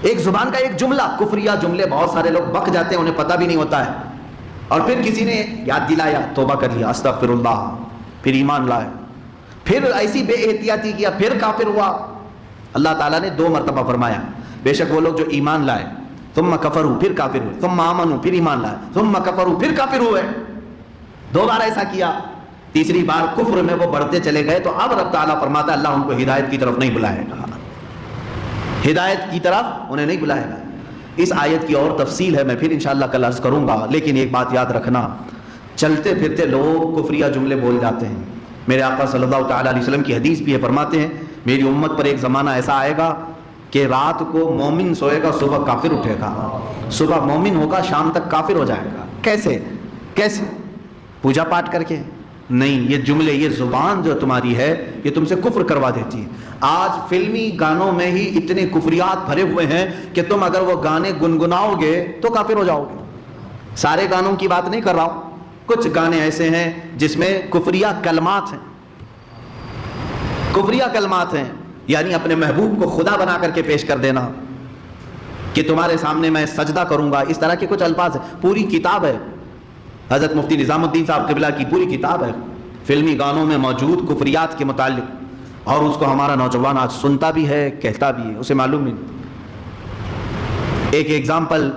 ایک زبان کا ایک جملہ، کفریہ جملے بہت سارے لوگ بک جاتے ہیں، انہیں پتہ بھی نہیں ہوتا ہے، اور پھر کسی نے یاد دلایا، توبہ کر لیا، استغفر اللہ، پھر ایمان لائے، پھر ایسی بے احتیاطی کیا، پھر کافر ہوا۔ اللہ تعالیٰ نے 2 مرتبہ فرمایا بے شک وہ لوگ جو ایمان لائے ثم کفروا، پھر کافر ہوئے، ثم آمنوا، پھر ایمان لائے، ثم کفروا، پھر کافر ہوئے، 2 بار ایسا کیا، تیسری بار کفر میں وہ بڑھتے چلے گئے، تو اب رب تعالیٰ فرماتا ہے اللہ ان کو ہدایت کی طرف نہیں بلائے گا، ہدایت کی طرف انہیں نہیں بلائے گا۔ اس آیت کی اور تفصیل ہے، میں پھر انشاءاللہ کل عرض کروں گا، لیکن ایک بات یاد رکھنا، چلتے پھرتے لوگ کفریہ جملے بول جاتے ہیں۔ میرے آقا صلی اللہ تعالیٰ علیہ وسلم کی حدیث بھی ہے، فرماتے ہیں میری امت پر ایک زمانہ ایسا آئے گا کہ رات کو مومن سوئے گا، صبح کافر اٹھے گا، صبح مومن ہوگا، شام تک کافر ہو جائے گا۔ کیسے؟ پوجا پاٹ کر کے؟ نہیں، یہ جملے، یہ زبان جو تمہاری ہے یہ تم سے کفر کروا دیتی ہے۔ آج فلمی گانوں میں ہی اتنے کفریات بھرے ہوئے ہیں کہ تم اگر وہ گانے گنگناؤ گے تو کافر ہو جاؤ گے۔ سارے گانوں کی بات نہیں کر رہا ہوں، کچھ گانے ایسے ہیں جس میں کفریہ کلمات ہیں، کفریہ کلمات ہیں، یعنی اپنے محبوب کو خدا بنا کر کے پیش کر دینا کہ تمہارے سامنے میں سجدہ کروں گا، اس طرح کے کچھ الفاظ ہیں۔ پوری کتاب ہے، حضرت مفتی نظام الدین صاحب قبلہ کی پوری کتاب ہے فلمی گانوں میں موجود کفریات کے متعلق، اور اس کو ہمارا نوجوان آج سنتا بھی ہے، کہتا بھی ہے، اسے معلوم نہیں۔ ایک ایگزامپل،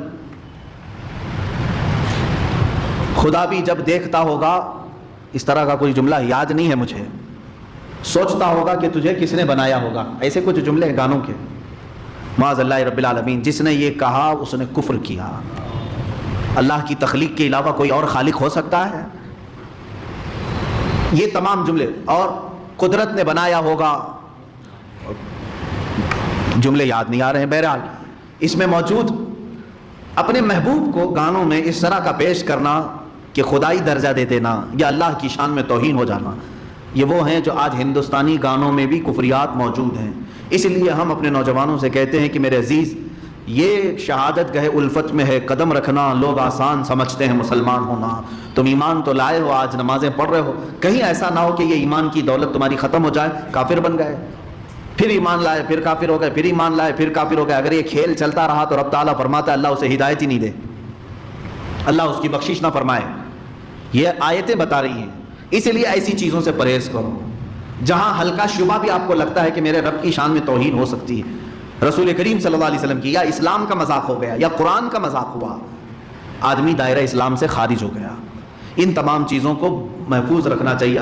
خدا بھی جب دیکھتا ہوگا، اس طرح کا کوئی جملہ یاد نہیں ہے مجھے، سوچتا ہوگا کہ تجھے کس نے بنایا ہوگا، ایسے کچھ جملے ہیں گانوں کے۔ معاذ اللہ رب العالمین، جس نے یہ کہا اس نے کفر کیا۔ اللہ کی تخلیق کے علاوہ کوئی اور خالق ہو سکتا ہے؟ یہ تمام جملے، اور قدرت نے بنایا ہوگا، جملے یاد نہیں آ رہے ہیں۔ بہرحال اس میں موجود اپنے محبوب کو گانوں میں اس طرح کا پیش کرنا کہ خدائی درجہ دے دینا یا اللہ کی شان میں توہین ہو جانا، یہ وہ ہیں جو آج ہندوستانی گانوں میں بھی کفریات موجود ہیں۔ اس لیے ہم اپنے نوجوانوں سے کہتے ہیں کہ میرے عزیز، یہ شہادت گاہ الفت میں ہے قدم رکھنا، لوگ آسان سمجھتے ہیں مسلمان ہونا، تم ایمان تو لائے ہو، آج نمازیں پڑھ رہے ہو، کہیں ایسا نہ ہو کہ یہ ایمان کی دولت تمہاری ختم ہو جائے، کافر بن گئے، پھر ایمان لائے، پھر کافر ہو گئے، پھر ایمان لائے، پھر کافر ہو گئے۔ اگر یہ کھیل چلتا رہا تو رب تعالیٰ فرماتا ہے اللہ اسے ہدایت ہی نہیں دے، اللہ اس کی بخشش نہ فرمائے۔ یہ آیتیں بتا رہی ہیں، اس لیے ایسی چیزوں سے پرہیز کرو جہاں ہلکا شبہ بھی آپ کو لگتا ہے کہ میرے رب کی شان میں توہین ہو سکتی ہے، رسول کریم صلی اللہ علیہ وسلم کی، یا اسلام کا مذاق ہو گیا، یا قرآن کا مذاق ہوا، آدمی دائرہ اسلام سے خارج ہو گیا۔ ان تمام چیزوں کو محفوظ رکھنا چاہیے۔